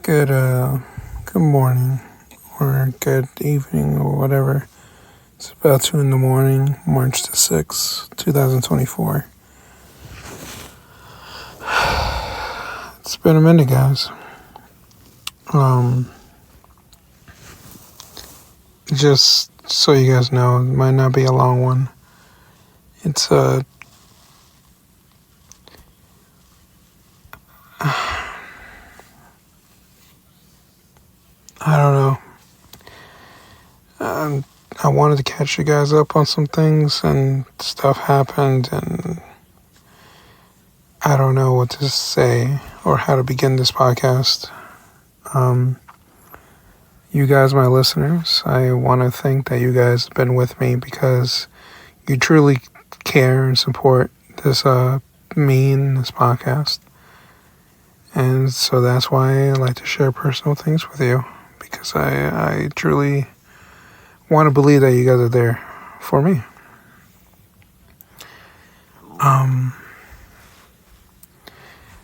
Good morning or good evening or whatever. It's about 2 in the morning, March the 6th, 2024. It's been a minute, guys. Just so you guys know, it might not be a long one. It's, I don't know. I wanted to catch you guys up on some things, and stuff happened, and I don't know what to say or how to begin this podcast. You guys, my listeners, I want to think that you guys have been with me because you truly care and support this me and this podcast. And so that's why I like to share personal things with you, because I truly want to believe that you guys are there for me.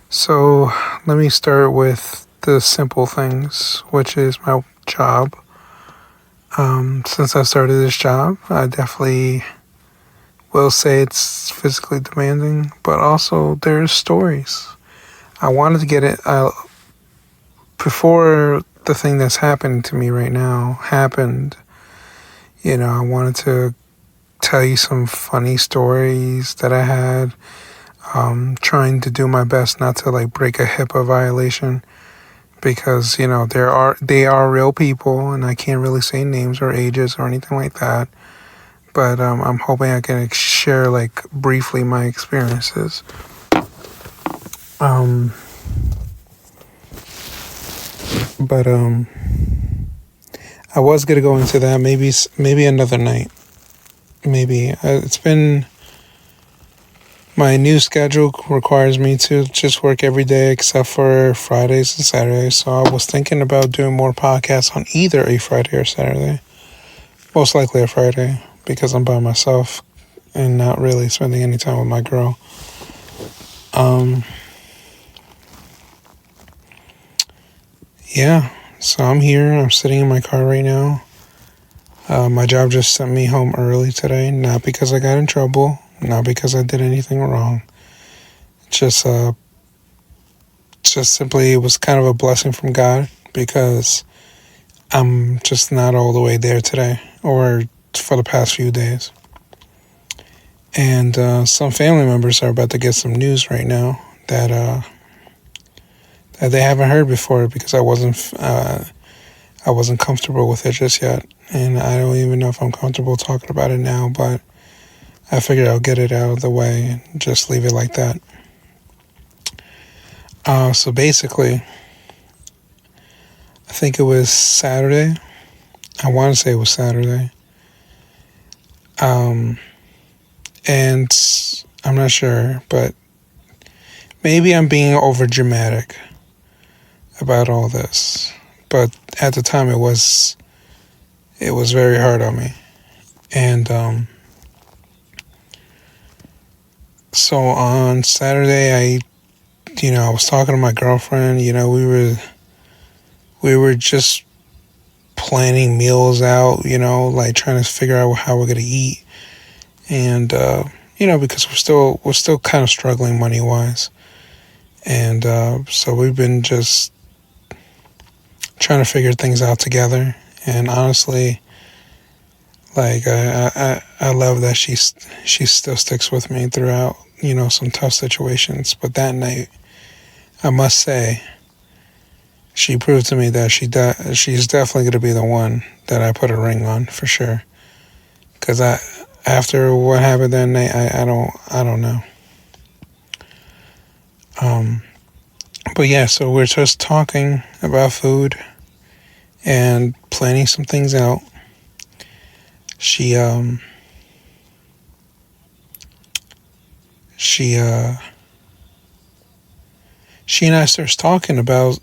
So let me start with the simple things, which is my job. Since I started this job, I definitely will say it's physically demanding, but also there's stories. I wanted to get it before the thing that's happening to me right now happened. I wanted to tell you some funny stories that I had. Trying to do my best not to break a HIPAA violation, because they are real people, and I can't really say names or ages or anything like that. But I'm hoping I can share briefly my experiences. But I was gonna go into that maybe another night. Maybe it's been. My new schedule requires me to just work every day except for Fridays and Saturdays. So I was thinking about doing more podcasts on either a Friday or Saturday. Most likely a Friday, because I'm by myself and not really spending any time with my girl. Yeah, so I'm here. I'm sitting in my car right now. My job just sent me home early today, not because I got in trouble. Not because I did anything wrong. Just simply it was kind of a blessing from God, because I'm just not all the way there today or for the past few days. And some family members are about to get some news right now that they haven't heard before, because I wasn't comfortable with it just yet, and I don't even know if I'm comfortable talking about it now, but I figured I'll get it out of the way and just leave it like that. So basically, I think it was Saturday. I want to say it was Saturday. And I'm not sure, but maybe I'm being over dramatic about all this. But at the time, it was very hard on me. And so on Saturday, I was talking to my girlfriend. We were just planning meals out, trying to figure out how we're gonna eat, and because we're still kind of struggling money wise, and so we've been just trying to figure things out together. And honestly, I love that she still sticks with me throughout, some tough situations. But that night, I must say, she proved to me that she's definitely going to be the one that I put a ring on, for sure. Because after what happened that night, I don't know. But yeah, so we're just talking about food and planning some things out. She and I starts talking about,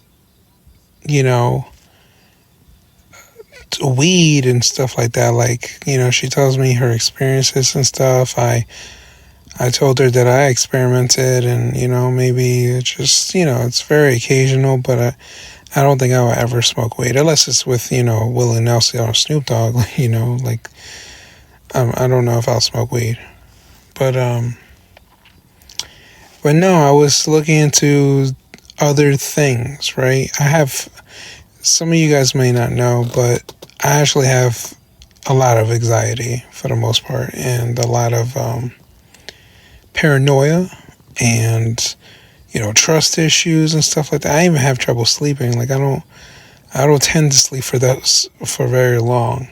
weed and stuff like that. She tells me her experiences and stuff. I told her that I experimented, and maybe it's just, it's very occasional, but I don't think I would ever smoke weed unless it's with, Willie Nelson or Snoop Dogg, like, I don't know if I'll smoke weed. But, but no, I was looking into other things, right? Some of you guys may not know, but I actually have a lot of anxiety for the most part and a lot of paranoia and trust issues and stuff like that. I even have trouble sleeping. Like I don't tend to sleep for very long.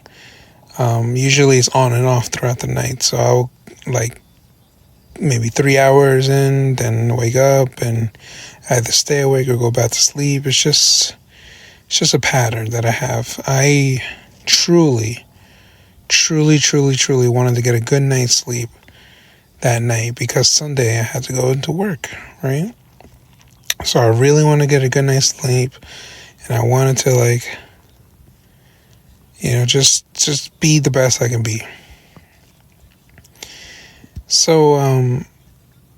Usually it's on and off throughout the night. So I'll like maybe 3 hours in, then wake up and either stay awake or go back to sleep. It's just a pattern that I have. I truly, truly, truly, truly wanted to get a good night's sleep that night because Sunday I had to go into work, right? So I really want to get a good night's sleep, and I wanted to just be the best I can be. So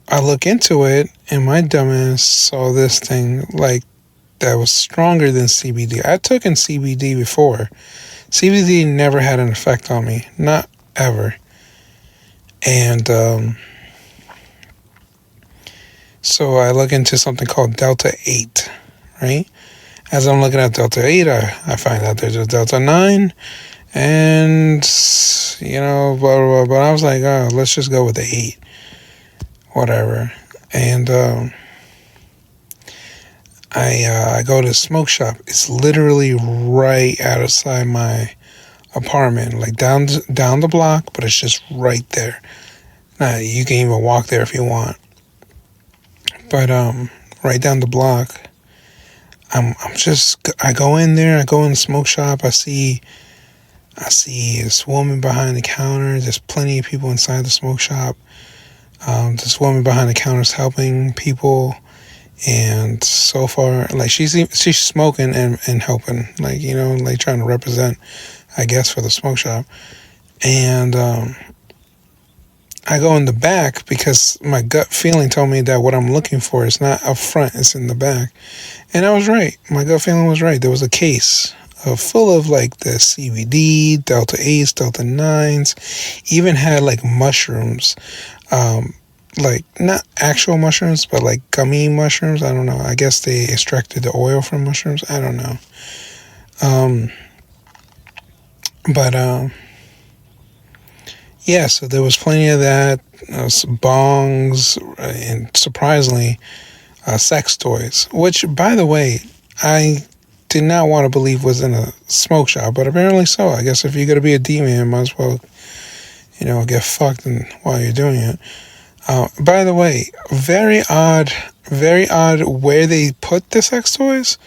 I look into it, and my dumbass saw this thing that was stronger than CBD. I took in CBD before. CBD never had an effect on me, not ever. And so I look into something called Delta 8, right? As I'm looking at Delta 8, I find out there's a Delta 9, and, blah, blah, blah. But I was like, oh, let's just go with the 8, whatever. And I go to the smoke shop. It's literally right outside my apartment, like down the block, but it's just right there. Now, you can even walk there if you want. But right down the block, I go in there, I go in the smoke shop, I see this woman behind the counter. There's plenty of people inside the smoke shop. This woman behind the counter is helping people, and so far, like she's smoking and helping, like trying to represent, I guess, for the smoke shop. And I go in the back because my gut feeling told me that what I'm looking for is not up front, it's in the back. And I was right. My gut feeling was right. There was a case full of like the CBD, Delta 8s, Delta 9s, even had like mushrooms, like not actual mushrooms, but like gummy mushrooms. I don't know. I guess they extracted the oil from mushrooms. I don't know. Yeah, so there was plenty of that, bongs, and surprisingly, sex toys, which, by the way, I did not want to believe was in a smoke shop, but apparently so. I guess if you're going to be a D-man, might as well, get fucked while you're doing it. By the way, very odd where they put the sex toys.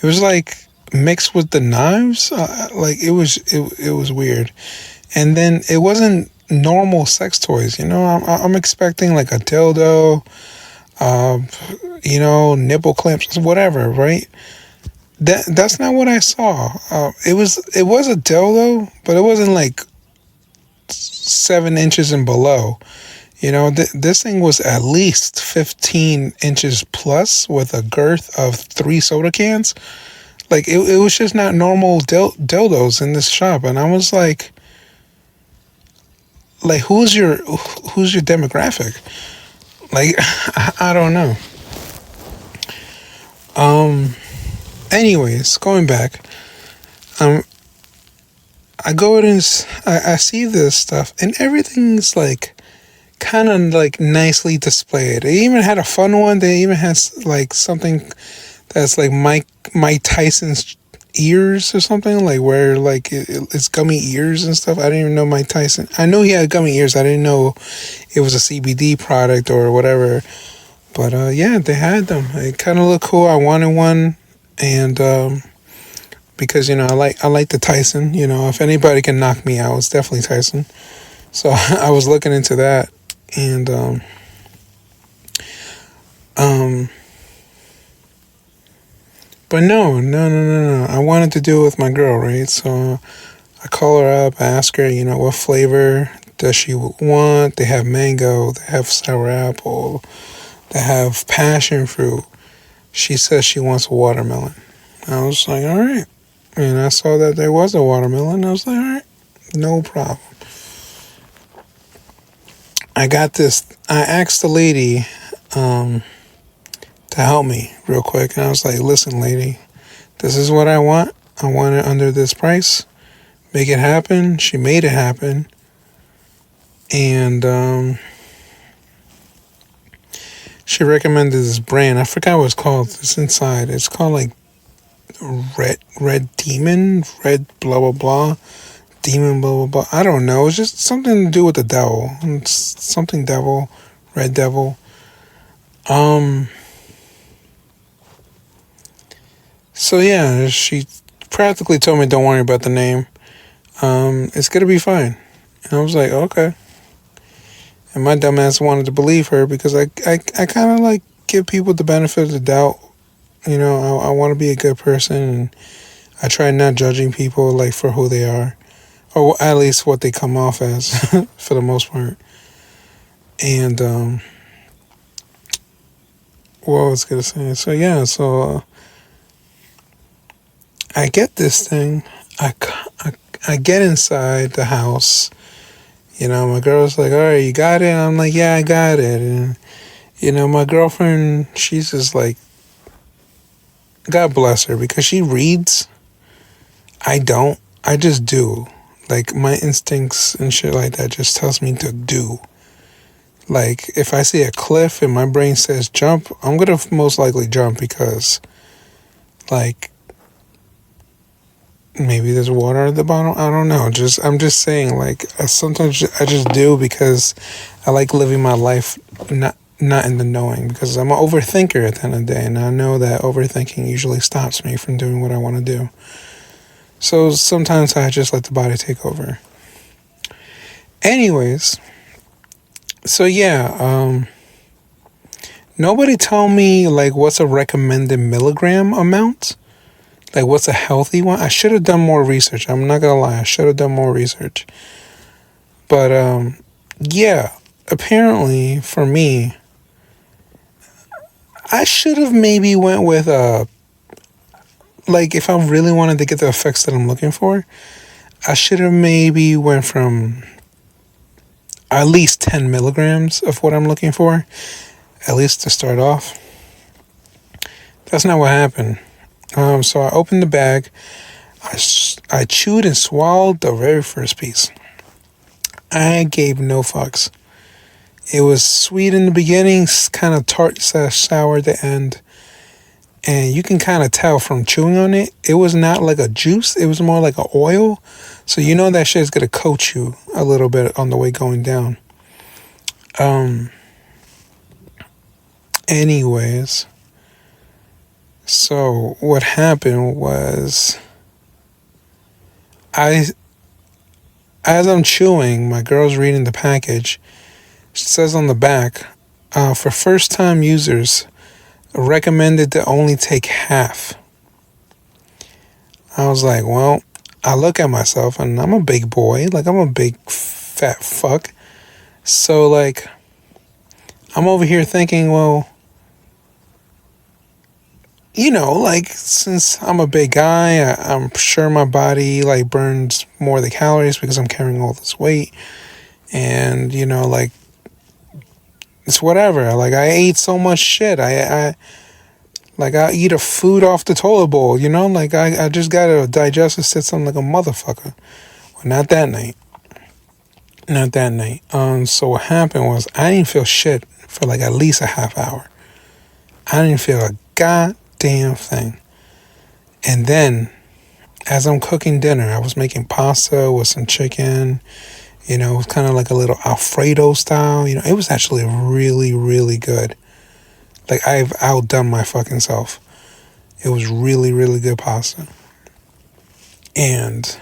It was like mixed with the knives. It was weird. And then it wasn't normal sex toys, I'm expecting like a dildo, nipple clamps, whatever, right? That's not what I saw. It was a dildo, but it wasn't like 7 inches and below. This thing was at least 15 inches plus with a girth of 3 soda cans. Like it was just not normal dildos in this shop, and I was like who's your demographic? Like I don't know. Anyways, going back, I go in, I see this stuff, and everything's like kind of like nicely displayed. They even had a fun one. They even had like something that's like Mike Tyson's ears or something, like where like it's gummy ears and stuff. I didn't even know Mike Tyson. I knew he had gummy ears. I didn't know it was a CBD product or whatever. But yeah, they had them. It kind of looked cool. I wanted one, and because I like the Tyson. If anybody can knock me out, it's definitely Tyson. So I was looking into that, and but no. I wanted to do it with my girl, right? So I call her up, I ask her, what flavor does she want? They have mango, they have sour apple, they have passion fruit. She says she wants watermelon. I was like, all right. And I saw that there was a watermelon. I was like, all right, no problem. I got this. I asked the lady to help me real quick. And I was like, listen, lady, this is what I want. I want it under this price. Make it happen. She made it happen. And she recommended this brand. I forgot what it's called. It's inside. It's called like Red Demon, Red blah blah blah, Demon blah blah blah. I don't know. It's just something to do with the devil. It's something devil, Red Devil. So yeah, she practically told me don't worry about the name. It's gonna be fine. And I was like, okay. And my dumbass wanted to believe her because I kind of like give people the benefit of the doubt. You know, I want to be a good person, and I try not judging people like for who they are, or at least what they come off as, for the most part. And what I was gonna say, so yeah, I get this thing, I get inside the house. You know, my girl's like, all right, you got it? I'm like, yeah, I got it. And, you know, my girlfriend, she's just like, God bless her, because she reads. I don't. I just do. Like, my instincts and shit like that just tells me to do. Like, if I see a cliff and my brain says jump, I'm going to most likely jump because, like, maybe there's water at the bottom. I don't know. I'm just saying, like, sometimes I just do because I like living my life not in the knowing, because I'm an overthinker at the end of the day, and I know that overthinking usually stops me from doing what I want to do. So sometimes I just let the body take over. Anyways, so yeah, nobody told me like what's a recommended milligram amount. Like, what's a healthy one? I should have done more research. I'm not gonna lie. I should have done more research. But, yeah. Apparently, for me, I should have maybe went with, like, if I really wanted to get the effects that I'm looking for, I should have maybe went from at least 10 milligrams of what I'm looking for, at least to start off. That's not what happened. So I opened the bag. I chewed and swallowed the very first piece. I gave no fucks. It was sweet in the beginning, kind of tart, sour at the end. And you can kind of tell from chewing on it, it was not like a juice. It was more like an oil. So you know that shit's going to coat you a little bit on the way going down. Anyways. So what happened was, as I'm chewing, my girl's reading the package. It says on the back, for first-time users, recommended to only take half. I was like, well, I look at myself and I'm a big boy, like I'm a big fat fuck. So like, I'm over here thinking, well, you know, like, since I'm a big guy, I'm sure my body, like, burns more of the calories because I'm carrying all this weight. And, you know, like, it's whatever. Like, I ate so much shit. I eat a food off the toilet bowl, you know? Like, I just got a digestive system like a motherfucker. Well, not that night. Not that night. So what happened was, I didn't feel shit for, like, at least a half hour. I didn't feel a goddamn thing. And then, as I'm cooking dinner, I was making pasta with some chicken. You know, it was kind of like a little Alfredo style. You know, it was actually really, really good. Like, I've outdone my fucking self. It was really, really good pasta. And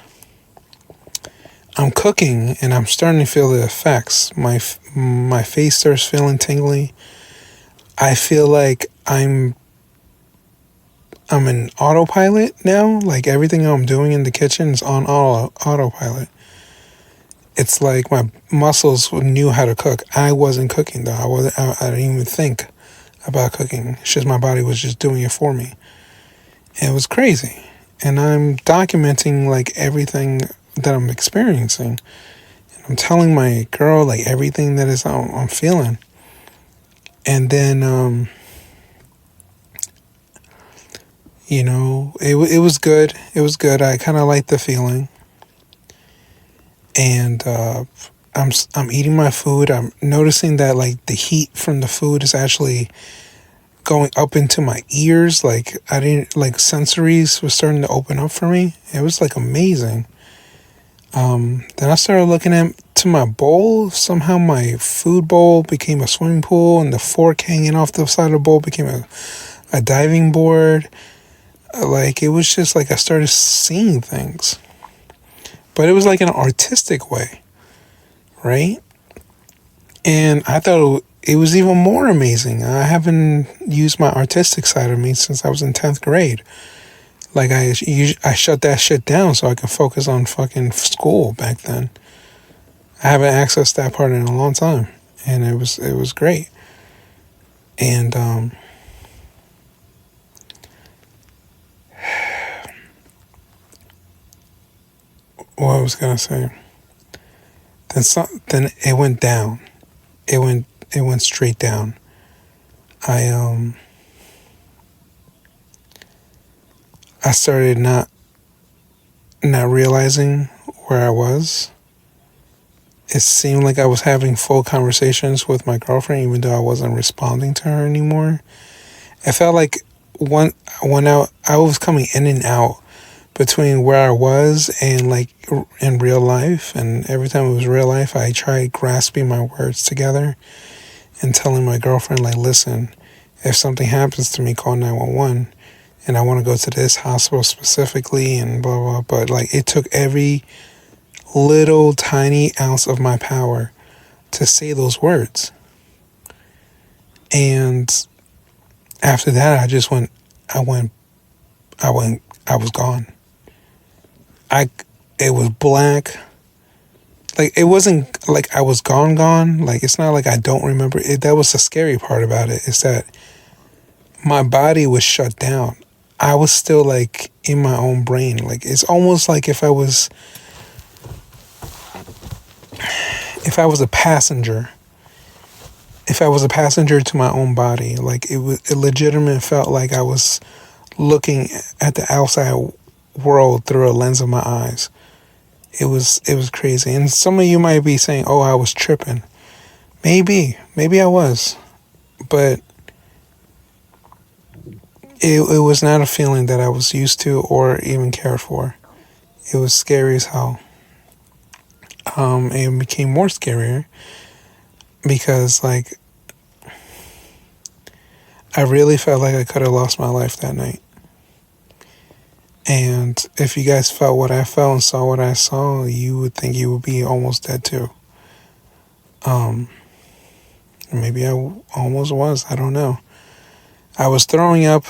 I'm cooking, and I'm starting to feel the effects. My face starts feeling tingly. I feel like I'm in autopilot now. Like, everything I'm doing in the kitchen is on autopilot. It's like my muscles knew how to cook. I wasn't cooking, though. I didn't even think about cooking. It's just my body was just doing it for me. And it was crazy. And I'm documenting like everything that I'm experiencing. And I'm telling my girl like everything that is I'm feeling. And then, it was good. It was good. I kind of liked the feeling. And I'm eating my food. I'm noticing that like the heat from the food is actually going up into my ears. Like I didn't like sensories was starting to open up for me. It was like amazing. Then I started looking at to my bowl. Somehow my food bowl became a swimming pool, and the fork hanging off the side of the bowl became a diving board. Like it was just like I started seeing things, but it was like an artistic way, right? And I thought it was even more amazing. I haven't used my artistic side of me since I was in 10th grade. Like I shut that shit down so I could focus on fucking school back then. I haven't accessed that part in a long time, and it was great. And what I was gonna say. Then it went down. It went straight down. I I started not realizing where I was. It seemed like I was having full conversations with my girlfriend, even though I wasn't responding to her anymore. It felt like when I was coming in and out between where I was and like in real life, and every time it was real life, I tried grasping my words together and telling my girlfriend like, listen, if something happens to me, call 911, and I want to go to this hospital specifically, and blah blah. But like it took every little tiny ounce of my power to say those words. And after that, I was gone. It was black. Like, it wasn't like I was gone. Like, it's not like I don't remember it. That was the scary part about it, is that my body was shut down. I was still like in my own brain. Like, it's almost like if I was a passenger, to my own body, like it legitimate felt like I was looking at the outside world through a lens of my eyes. It was crazy. And some of you might be saying, "Oh, I was tripping." Maybe I was, but it was not a feeling that I was used to or even cared for. It was scary as hell. It became more scarier because like I really felt like I could have lost my life that night. And if you guys felt what I felt and saw what I saw, you would think you would be almost dead too. Um, Maybe I almost was. I don't know. I was throwing up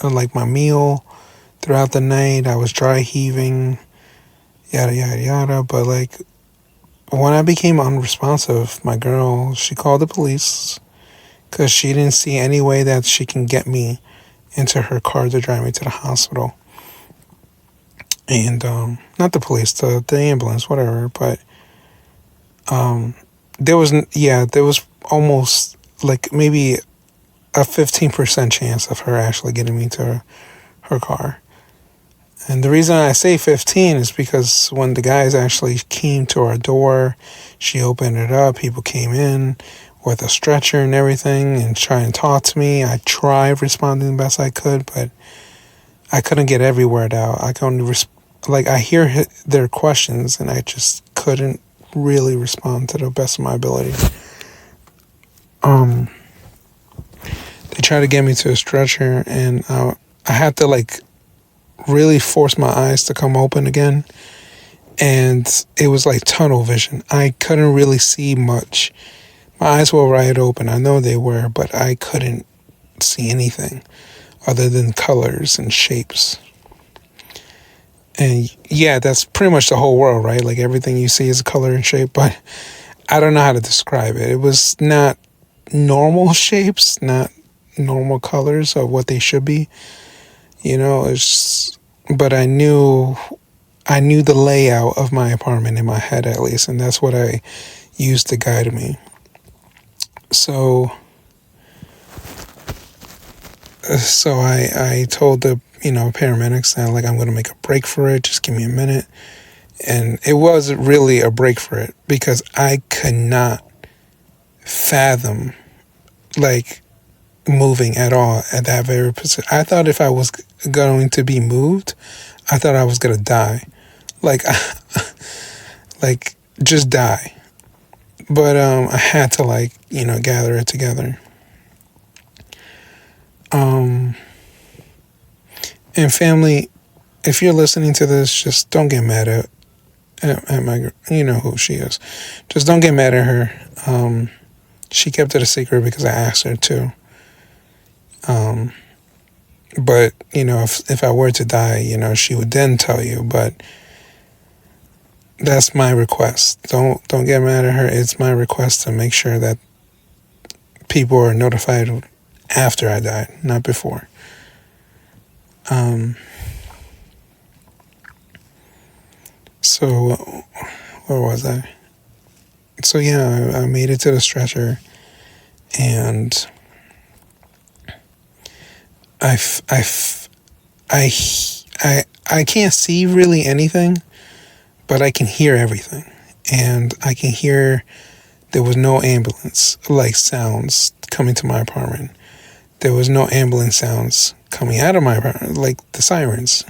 like my meal throughout the night. I was dry heaving, yada yada yada. But like when I became unresponsive, my girl, she called the police because she didn't see any way that she can get me into her car to drive me to the hospital. And not the police, the ambulance, whatever. But there was almost like maybe a 15% chance of her actually getting me to her car. And the reason I say 15 is because when the guys actually came to our door, she opened it up, people came in with a stretcher and everything and try and talk to me. I tried responding the best I could, but I couldn't get every word out. I couldn't I hear their questions and I just couldn't really respond to the best of my ability. They tried to get me to a stretcher, and I had to like really force my eyes to come open again, and it was like tunnel vision. I couldn't really see much. My eyes were wide open, I know they were, but I couldn't see anything other than colors and shapes. And yeah, that's pretty much the whole world, right? Like everything you see is a color and shape, but I don't know how to describe it. It was not normal shapes, not normal colors of what they should be. but I knew the layout of my apartment in my head at least, and that's what I used to guide me. So I told the paramedics that like I'm going to make a break for it. Just give me a minute. And it was really a break for it because I could not fathom like moving at all at that very position. I thought if I was going to be moved, I thought I was going to die. Like, like just die. But I had to gather it together. And family, if you're listening to this, just don't get mad at my, you know who she is. Just don't get mad at her. She kept it a secret because I asked her to. But if I were to die, she would then tell you. But that's my request. Don't get mad at her. It's my request to make sure that people are notified after I died, not before. So where was I? So yeah, I made it to the stretcher, and I can't see really anything, but I can hear everything, and I can hear there was no ambulance sounds coming to my apartment. There was no ambulance sounds coming out of my apartment, like the sirens.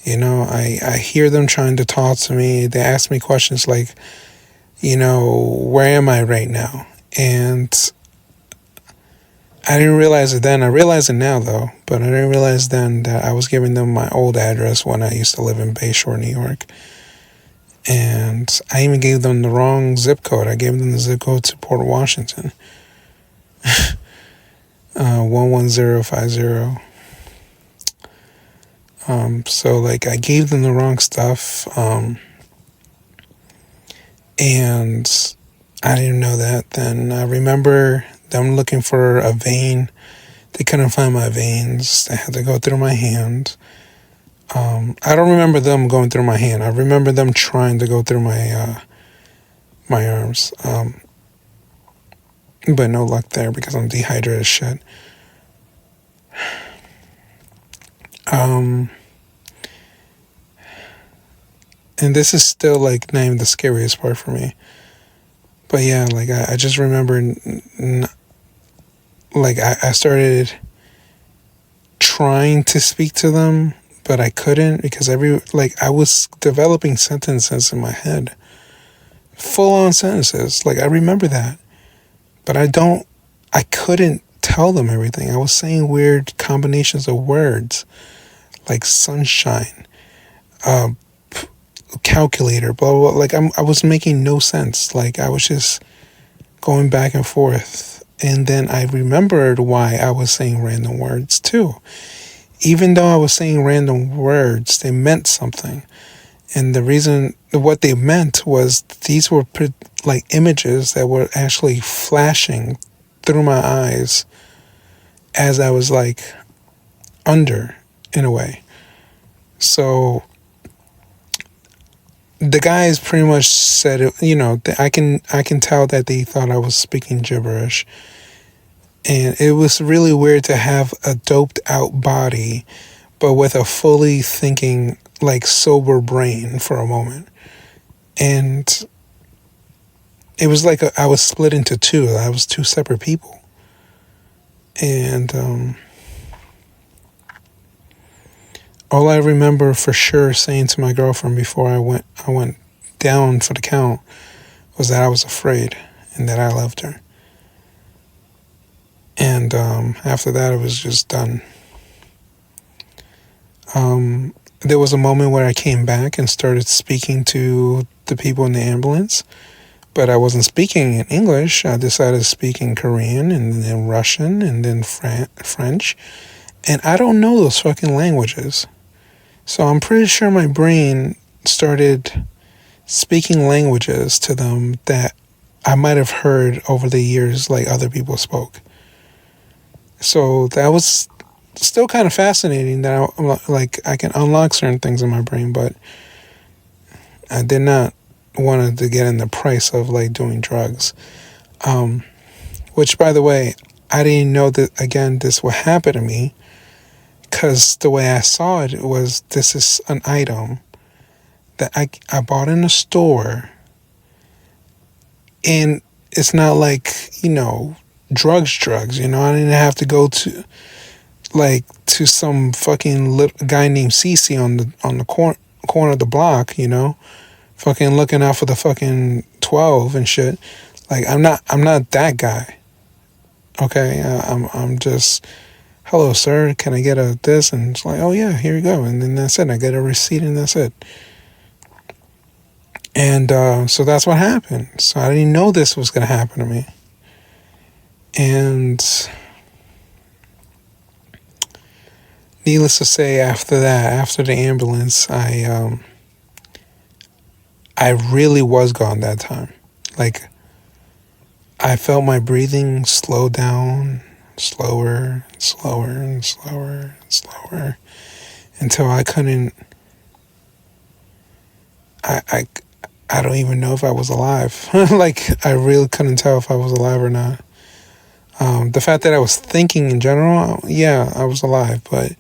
I hear them trying to talk to me. They ask me questions like, where am I right now? And I didn't realize it then. I realize it now, though. But I didn't realize then that I was giving them my old address when I used to live in Bayshore, New York. And I even gave them the wrong zip code. I gave them the zip code to Port Washington. 11050. So I gave them the wrong stuff. And I didn't know that then. I remember them looking for a vein. They couldn't find my veins. They had to go through my hand. I don't remember them going through my hand. I remember them trying to go through my arms. But no luck there because I'm dehydrated as shit. And this is still not even the scariest part for me. But yeah, I just remember I started trying to speak to them, but I couldn't because I was developing sentences in my head. Full on sentences. I remember that. But I couldn't tell them everything. I was saying weird combinations of words like sunshine, calculator, blah, blah, blah. I was making no sense. I was just going back and forth. And then I remembered why I was saying random words too. Even though I was saying random words, they meant something. And the reason, what they meant was these were images that were actually flashing through my eyes as I was under, in a way. So the guys pretty much said it, I can tell that they thought I was speaking gibberish. And it was really weird to have a doped out body, but with a fully thinking, sober brain for a moment. And it was I was split into two. I was two separate people. And all I remember for sure saying to my girlfriend before I went down for the count was that I was afraid and that I loved her. And after that, it was just done. There was a moment where I came back and started speaking to the people in the ambulance, but I wasn't speaking in English. I decided to speak in Korean and then Russian and then French. And I don't know those fucking languages. So I'm pretty sure my brain started speaking languages to them that I might have heard over the years other people spoke. So that was still kind of fascinating that I can unlock certain things in my brain, but I did not want to get in the price of like doing drugs. Which, by the way, I didn't know that, again, this would happen to me, because the way I saw it was, this is an item that I bought in a store, and it's not like, drugs, I didn't have to go to some fucking guy named Cece on the corner of the block, fucking looking out for the fucking 12 and shit. Like, I'm not that guy. Okay, I'm just, hello, sir, can I get a this? And it's like, oh yeah, here you go. And then that's it. I get a receipt and that's it. And so that's what happened. So I didn't know this was going to happen to me. And needless to say, after the ambulance, I really was gone that time. Like, I felt my breathing slow down, slower, and slower, and slower, and slower, until I couldn't. I don't even know if I was alive. Like, I really couldn't tell if I was alive or not. The fact that I was thinking in general, yeah, I was alive, but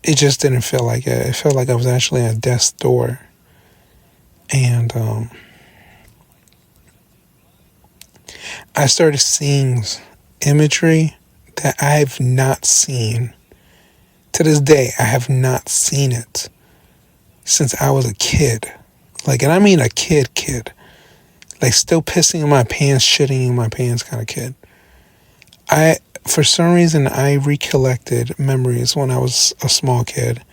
it just didn't feel like it. It felt like I was actually at death's door. And I started seeing imagery that I have not seen. To this day, I have not seen it since I was a kid. Like, and I mean a kid. Like, still pissing in my pants, shitting in my pants kind of kid. For some reason, I recollected memories when I was a small kid.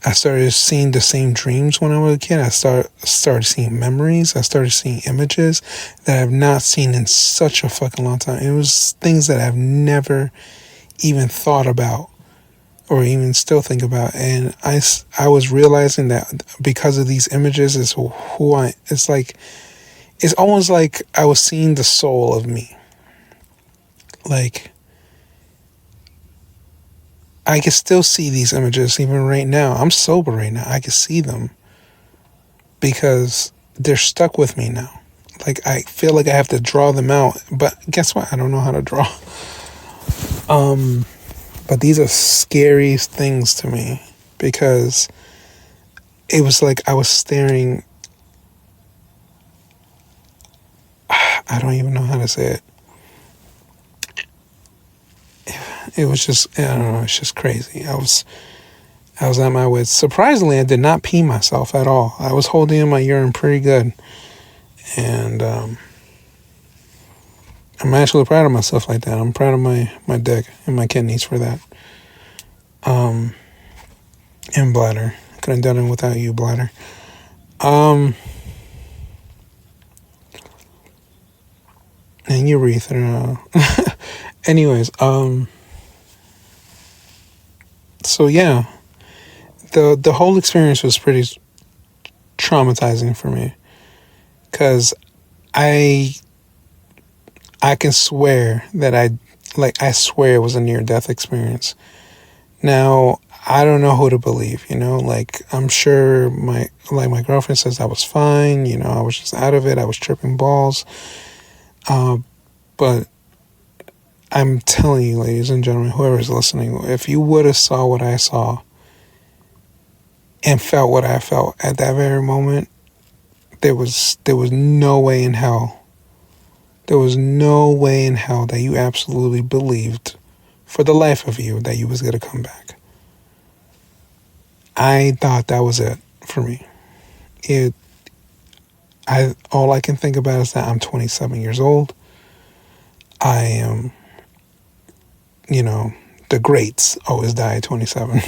I started seeing the same dreams when I was a kid. I started seeing memories. I started seeing images that I've not seen in such a fucking long time. It was things that I've never even thought about or even still think about. And I was realizing that because of these images is who it's almost like I was seeing the soul of me. Like, I can still see these images even right now. I'm sober right now. I can see them because they're stuck with me now. Like, I feel like I have to draw them out, but guess what? I don't know how to draw. But these are scary things to me because it was like I was staring. I don't even know how to say it. It was just, I don't know, it's just crazy. I was at my wits. Surprisingly, I did not pee myself at all. I was holding in my urine pretty good. And I'm actually proud of myself like that. I'm proud of my dick and my kidneys for that. And bladder. Couldn't have done it without you, bladder. And urethra. Anyways, so yeah, the whole experience was pretty traumatizing for me, because I can swear that I swear it was a near-death experience. Now, I don't know who to believe, like, I'm sure my girlfriend says I was fine, I was just out of it, I was tripping balls, but I'm telling you, ladies and gentlemen, whoever's listening, if you would have saw what I saw and felt what I felt at that very moment, there was no way in hell. There was no way in hell that you absolutely believed for the life of you that you was going to come back. I thought that was it for me. All I can think about is that I'm 27 years old. I am, the greats always die at 27.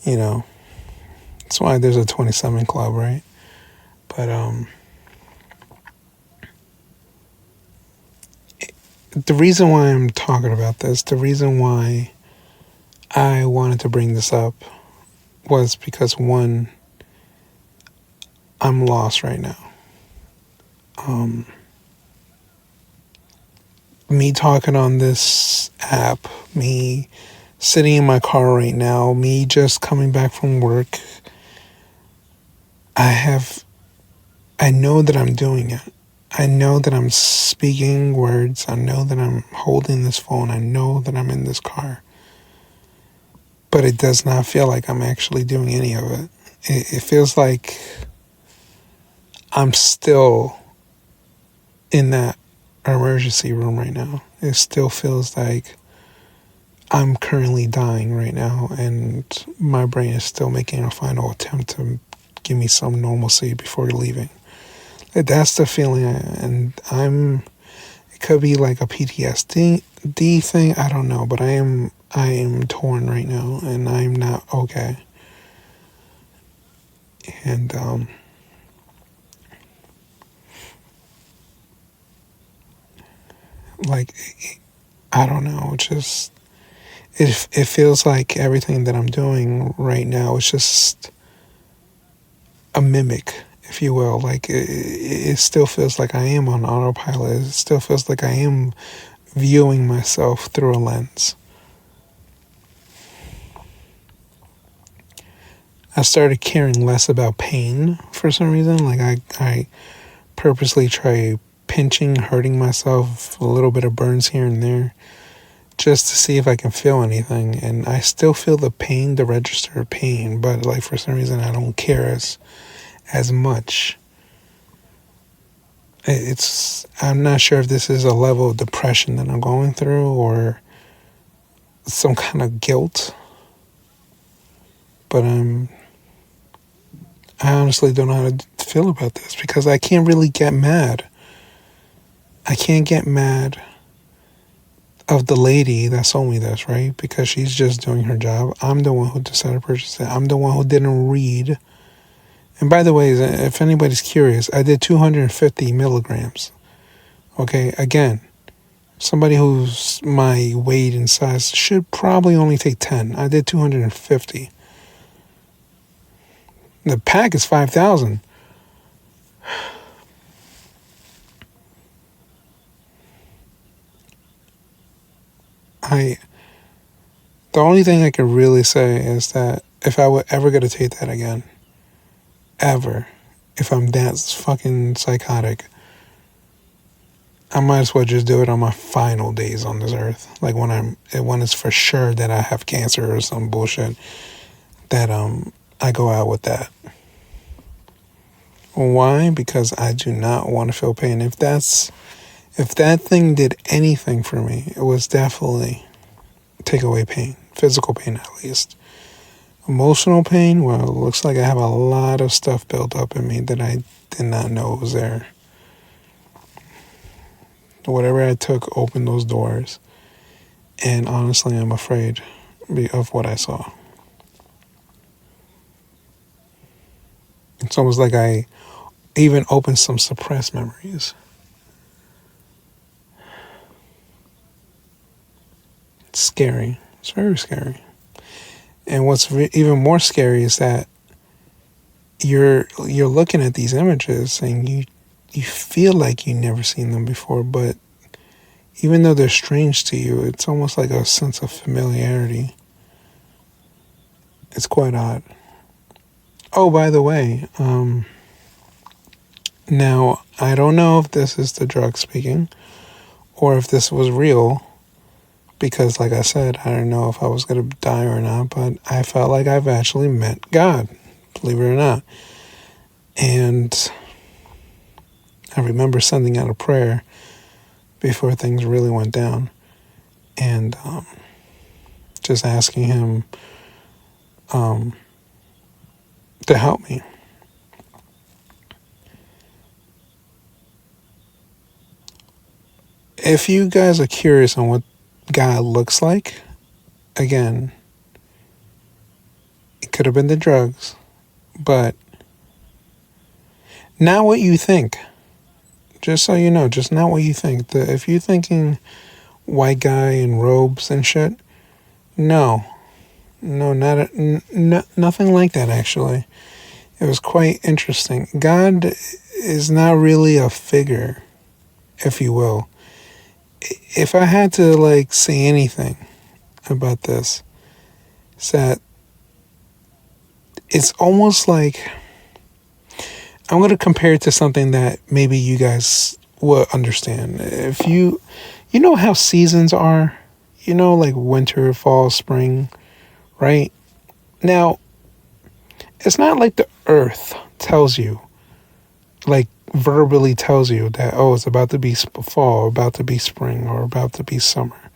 That's why there's a 27 club, right? But the reason why I'm talking about this, the reason why I wanted to bring this up was because, one, I'm lost right now. Me talking on this app, me sitting in my car right now, me just coming back from work, I know that I'm doing it. I know that I'm speaking words. I know that I'm holding this phone. I know that I'm in this car. But it does not feel like I'm actually doing any of it. It feels like I'm still in that emergency room right now. It still feels like I'm currently dying right now, and my brain is still making a final attempt to give me some normalcy before leaving. That's the feeling, it could be like a PTSD thing, I don't know, but I am torn right now, and I'm not okay. And, like, I don't know, it feels like everything that I'm doing right now is just a mimic, if you will. Like, it still feels like I am on autopilot. It still feels like I am viewing myself through a lens. I started caring less about pain for some reason. Like, I purposely try pinching, hurting myself, a little bit of burns here and there, just to see if I can feel anything. And I still feel the pain, the register of pain, but like for some reason I don't care as much. I'm not sure if this is a level of depression that I'm going through or some kind of guilt, but I honestly don't know how to feel about this because I can't really get mad. I can't get mad of the lady that sold me this, right? Because she's just doing her job. I'm the one who decided to purchase it. I'm the one who didn't read. And by the way, if anybody's curious, I did 250 milligrams. Okay, again, somebody who's my weight and size should probably only take 10. I did 250. The pack is 5,000. The only thing I can really say is that if I were ever going to take that again, ever, if I'm that fucking psychotic, I might as well just do it on my final days on this earth. Like when it's for sure that I have cancer or some bullshit, that I go out with that. Why? Because I do not want to feel pain. If that thing did anything for me, it was definitely take away pain, physical pain at least. Emotional pain, well, it looks like I have a lot of stuff built up in me that I did not know was there. Whatever I took opened those doors, and honestly, I'm afraid of what I saw. It's almost like I even opened some suppressed memories. It's scary. It's very scary. And what's even more scary is that you're looking at these images and you feel like you've never seen them before, but even though they're strange to you, it's almost like a sense of familiarity. It's quite odd. Oh, by the way, now I don't know if this is the drug speaking or if this was real, because like I said, I don't know if I was going to die or not, but I felt like I've actually met God, believe it or not. And I remember sending out a prayer before things really went down, and just asking him to help me. If you guys are curious on what God looks like, again, it could have been the drugs, but not what you think. Just so you know, just not what you think. If you're thinking white guy in robes and shit, no, nothing like that. Actually, it was quite interesting. God is not really a figure, if you will. if I had to like say anything about this, it's that it's almost like I'm going to compare it to something that maybe you guys will understand. If you know how seasons are, like winter, fall, spring, right? Now, it's not like the earth tells you, like verbally tells you that, oh, it's about to be fall, about to be spring, or about to be summer.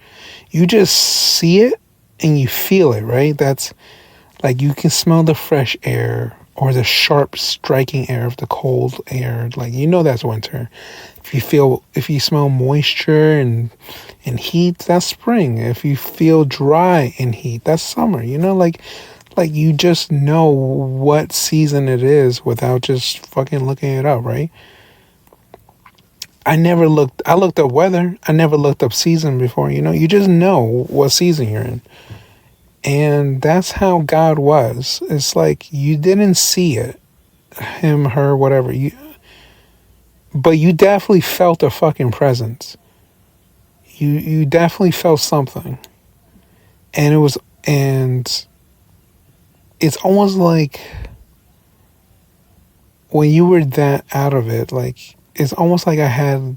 You just see it and you feel it, right? That's like you can smell the fresh air or the sharp striking air of the cold air. Like, that's winter. If you smell moisture and heat, that's spring. If you feel dry and heat, that's summer. Like you just know what season it is without just fucking looking it up, right? I looked up weather. I never looked up season before, you just know what season you're in. And that's how God was. It's like you didn't see it, him, her, whatever. But you definitely felt a fucking presence. You definitely felt something. And it's almost like when you were that out of it, like it's almost like I had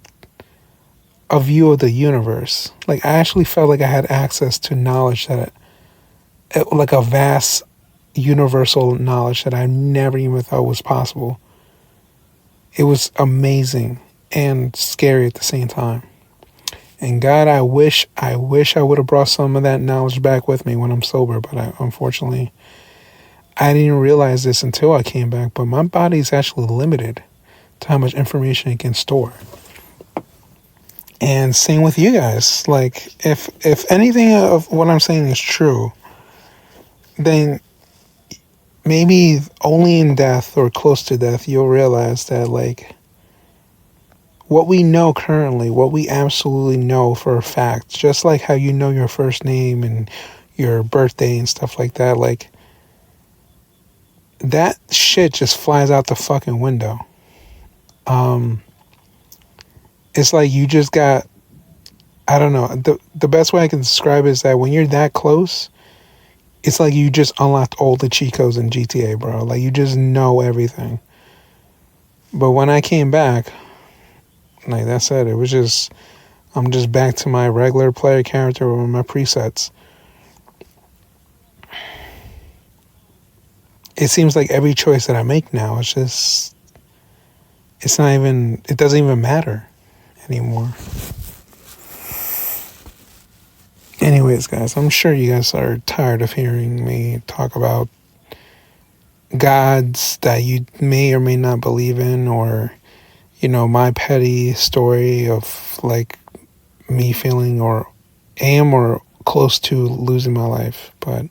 a view of the universe. Like I actually felt like I had access to knowledge like a vast universal knowledge that I never even thought was possible. It was amazing and scary at the same time. And God, I wish I would have brought some of that knowledge back with me when I'm sober, but unfortunately, I didn't realize this until I came back, but my body is actually limited to how much information it can store. And same with you guys. Like, if anything of what I'm saying is true, then maybe only in death or close to death you'll realize that, like, what we know currently, what we absolutely know for a fact, just like how you know your first name and your birthday and stuff like that, like, that shit just flies out the fucking window. It's like you just got, I don't know, the best way I can describe it is that when you're that close, it's like you just unlocked all the cheat codes in GTA, bro. Like, you just know everything. But when I came back, like that said, it was just, I'm just back to my regular player character with my presets. It seems like every choice that I make now, it doesn't even matter anymore. Anyways, guys, I'm sure you guys are tired of hearing me talk about gods that you may or may not believe in, or, my petty story of like me feeling or close to losing my life. But,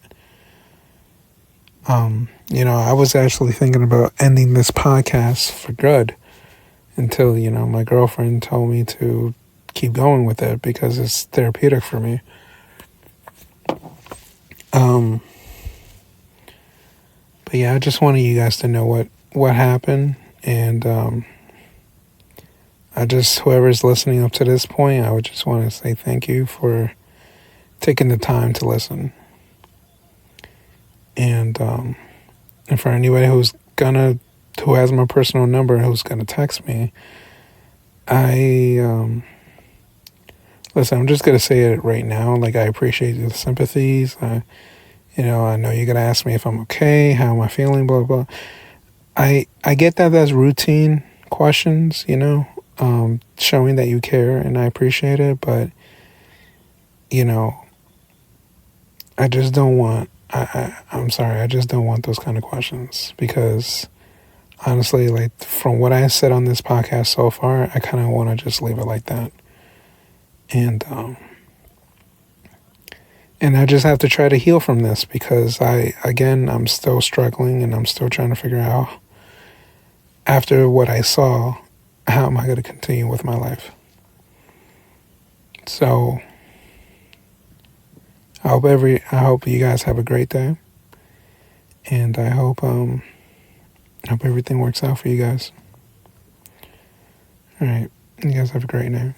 I was actually thinking about ending this podcast for good until, my girlfriend told me to keep going with it because it's therapeutic for me. But yeah, I just wanted you guys to know what happened, and whoever's listening up to this point, I would just want to say thank you for taking the time to listen. And for anybody who has my personal number, who's gonna text me, listen, I'm just gonna say it right now. Like, I appreciate the sympathies. I know you're gonna ask me if I'm okay, how am I feeling, blah blah. I get that that's routine questions, showing that you care, and I appreciate it. But I just don't want. I'm sorry. I just don't want those kind of questions, because honestly, like, from what I said on this podcast so far, I kind of want to just leave it like that. And I just have to try to heal from this, because I'm still struggling, and I'm still trying to figure out, after what I saw, how am I going to continue with my life? So I hope you guys have a great day, and I hope everything works out for you guys. All right, you guys have a great night.